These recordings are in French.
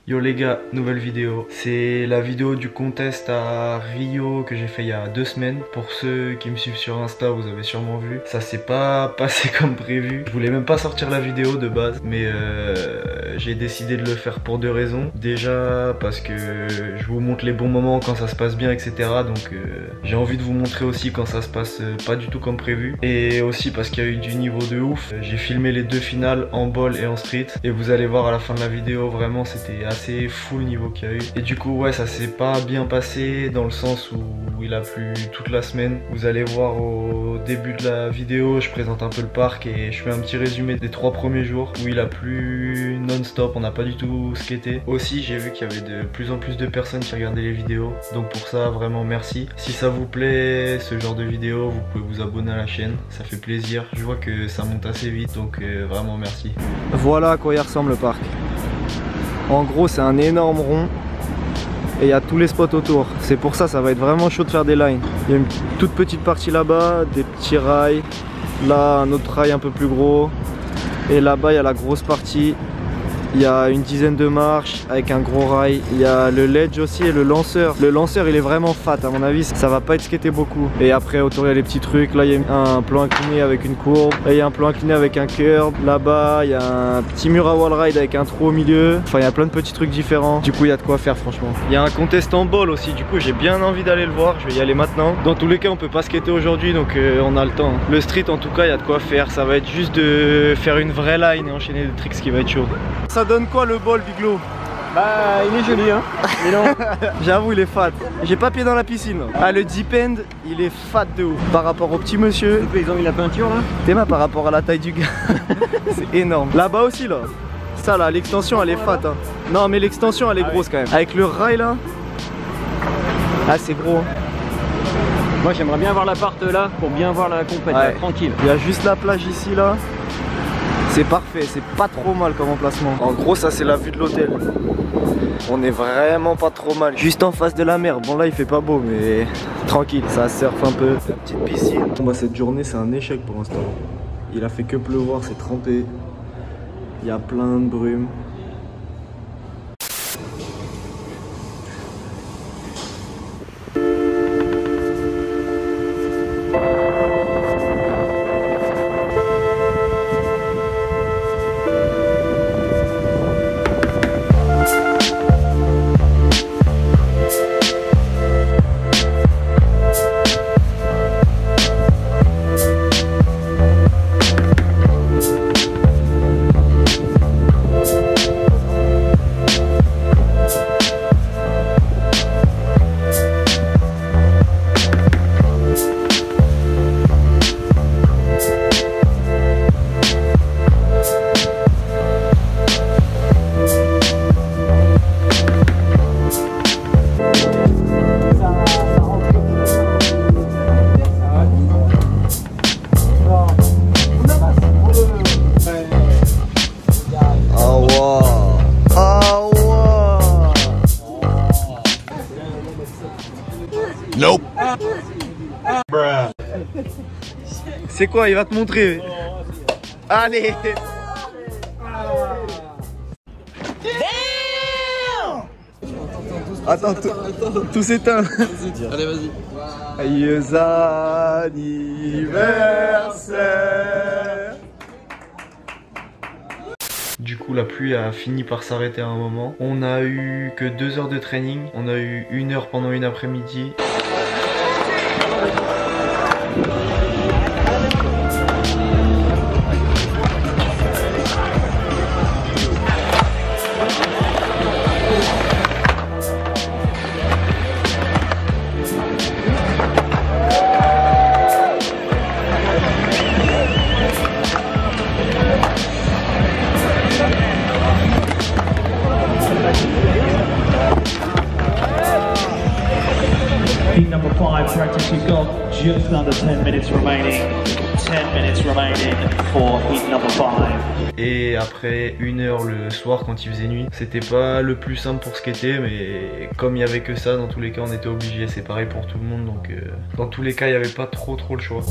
Yo les gars, nouvelle vidéo. C'est la vidéo du contest à Rio que j'ai fait il y a 2 semaines. Pour ceux qui me suivent sur Insta, vous avez sûrement vu. Ça s'est pas passé comme prévu. Je voulais même pas sortir la vidéo de base, mais j'ai décidé de le faire pour 2 raisons. Déjà parce que je vous montre les bons moments quand ça se passe bien, etc. Donc j'ai envie de vous montrer aussi quand ça se passe pas du tout comme prévu. Et aussi parce qu'il y a eu du niveau de ouf. J'ai filmé les 2 finales en ball et en street. Et vous allez voir à la fin de la vidéo, vraiment c'était assez fou le niveau qu'il y a eu. Et du coup ouais, ça s'est pas bien passé dans le sens où il a plu toute la semaine. Vous allez voir au début de la vidéo, je présente un peu le parc et je fais un petit résumé des 3 premiers jours où il a plu non-stop, on n'a pas du tout skaté. Aussi j'ai vu qu'il y avait de plus en plus de personnes qui regardaient les vidéos, donc pour ça vraiment merci. Si ça vous plaît ce genre de vidéo, vous pouvez vous abonner à la chaîne, ça fait plaisir. Je vois que ça monte assez vite, donc vraiment merci. Voilà à quoi il ressemble le parc. En gros c'est un énorme rond et il y a tous les spots autour. C'est pour ça ça va être vraiment chaud de faire des lines. Il y a une toute petite partie là-bas, des petits rails. Là un autre rail un peu plus gros. Et là-bas il y a la grosse partie. Il y a une dizaine de marches avec un gros rail. Il y a le ledge aussi et le lanceur. Le lanceur il est vraiment fat à mon avis, ça va pas être skaté beaucoup. Et après autour il y a les petits trucs. Là il y a un plan incliné avec une courbe. Là il y a un plan incliné avec un curb. Là-bas il y a un petit mur à wall ride avec un trou au milieu. Enfin il y a plein de petits trucs différents. Du coup il y a de quoi faire franchement. Il y a un contest en ball aussi, du coup j'ai bien envie d'aller le voir. Je vais y aller maintenant. Dans tous les cas on peut pas skater aujourd'hui, donc on a le temps. Le street en tout cas il y a de quoi faire. Ça va être juste de faire une vraie line et enchaîner des tricks qui va être chaud. Ça donne quoi le ball, Biglo? Bah il est joli hein. Mais non. J'avoue il est fat. J'ai pas pied dans la piscine. Ah le deep end il est fat de ouf. Par rapport au petit monsieur. Ils ont mis la peinture là. Théma par rapport à la taille du gars. C'est énorme. Là-bas aussi là. Ça là, l'extension elle est fat hein. Non mais l'extension elle est grosse quand même. Avec le rail là. Ah c'est gros hein. Moi j'aimerais bien voir l'appart là pour bien voir la compète là, tranquille. Il y a juste la plage ici là. C'est parfait, c'est pas trop mal comme emplacement. En gros ça c'est la vue de l'hôtel. On est vraiment pas trop mal. Juste en face de la mer. Bon là il fait pas beau mais tranquille, ça surfe un peu. La petite piscine. Moi cette journée c'est un échec pour l'instant. Il a fait que pleuvoir, c'est trempé. Il y a plein de brume. Nope. C'est quoi? Il va te montrer. Allez. Attends, tout s'éteint. Allez, vas-y. Joyeux anniversaire. Du coup la pluie a fini par s'arrêter à un moment. On a eu que 2 heures de training. On a eu 1 heure pendant une après-midi. Heat number 5 practice, you've got just under 10 minutes remaining. 10 minutes remaining for heat number 5. Et après 1 heure le soir quand il faisait nuit, c'était pas le plus simple pour skater, mais comme il y avait que ça, dans tous les cas on était obligé. C'est pareil pour tout le monde, donc dans tous les cas il n'y avait pas trop le choix.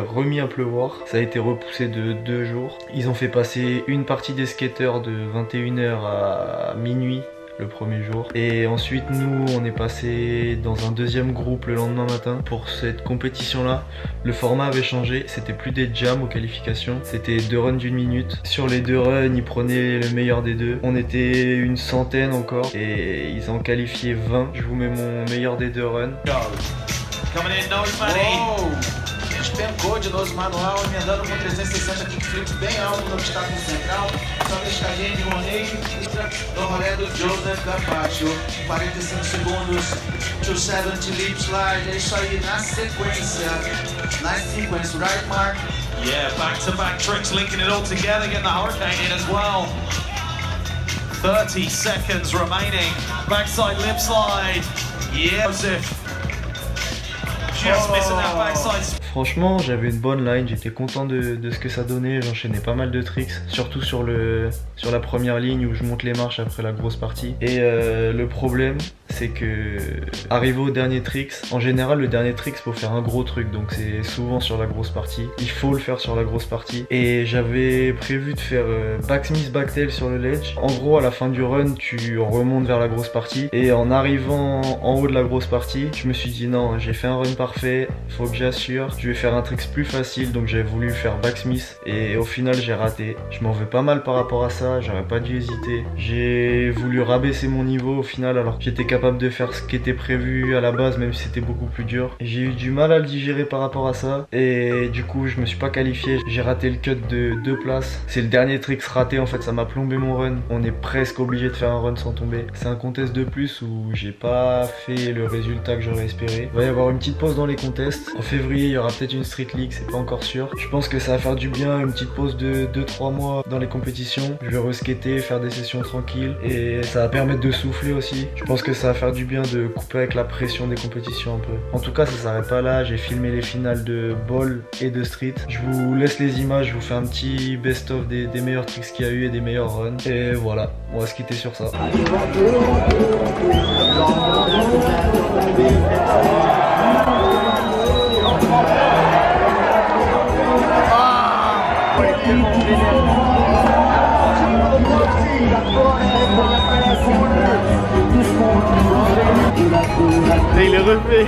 remis à pleuvoir. Ça a été repoussé de 2 jours. Ils ont fait passer une partie des skateurs de 21h à minuit le premier jour. Et ensuite nous on est passé dans un deuxième groupe le lendemain matin pour cette compétition là. Le format avait changé, c'était plus des jams aux qualifications, c'était 2 runs d'1 minute. Sur les 2 runs ils prenaient le meilleur des 2. On était une centaine encore et ils en qualifiaient 20. Je vous mets mon meillor des 2 runs. Despencou de nose manual, emendando com 360 kickflips bem alto no obstáculo central. Sobe a escadinha de Ronei, no rolê do Joseph Gabacho. 45 segundos, 270 lip slide. É isso aí, na sequência. Nice sequence, right, Mark? Yeah, back-to-back tricks, linking it all together, getting the hurricane in as well. 30 seconds remaining. Backside lip slide. Yeah, Joseph. Just missing that backside. Franchement j'avais une bonne line, j'étais content de ce que ça donnait, j'enchaînais pas mal de tricks, surtout sur la première ligne où je monte les marches après la grosse partie. Et le problème c'est que arrivé au dernier tricks, en général le dernier tricks faut faire un gros truc, donc c'est souvent sur la grosse partie, il faut le faire sur la grosse partie. Et j'avais prévu de faire backsmith backtail sur le ledge. En gros à la fin du run tu remontes vers la grosse partie et en arrivant en haut de la grosse partie je me suis dit non, j'ai fait un run parfait, faut que j'assure, je vais faire un tricks plus facile, donc j'ai voulu faire backsmith et au final j'ai raté. Je m'en veux pas mal par rapport à ça, j'aurais pas dû hésiter. J'ai voulu rabaisser mon niveau au final alors que j'étais capable de faire ce qui était prévu à la base même si c'était beaucoup plus dur. J'ai eu du mal à le digérer par rapport à ça et du coup je me suis pas qualifié. J'ai raté le cut de 2 places. C'est le dernier tricks raté en fait, ça m'a plombé mon run. On est presque obligé de faire un run sans tomber. C'est un contest de plus où j'ai pas fait le résultat que j'aurais espéré. Il va y avoir une petite pause dans les contests. En février il y aura peut-être une Street League, c'est pas encore sûr. Je pense que ça va faire du bien, une petite pause de 2-3 mois dans les compétitions. Je vais reskater, faire des sessions tranquilles et ça va permettre de souffler aussi. Je pense que ça va faire du bien de couper avec la pression des compétitions un peu. En tout cas ça s'arrête pas là, j'ai filmé les finales de ball et de street. Je vous laisse les images, je vous fais un petit best-of des meilleurs tricks qu'il y a eu et des meilleurs runs. Et voilà, on va se quitter sur ça. Et il est refait.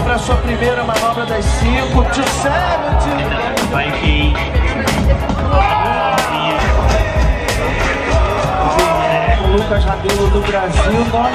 Para sua primeira manobra das 5, 270. Vai aqui. O Lucas Rabelo do Brasil, 9.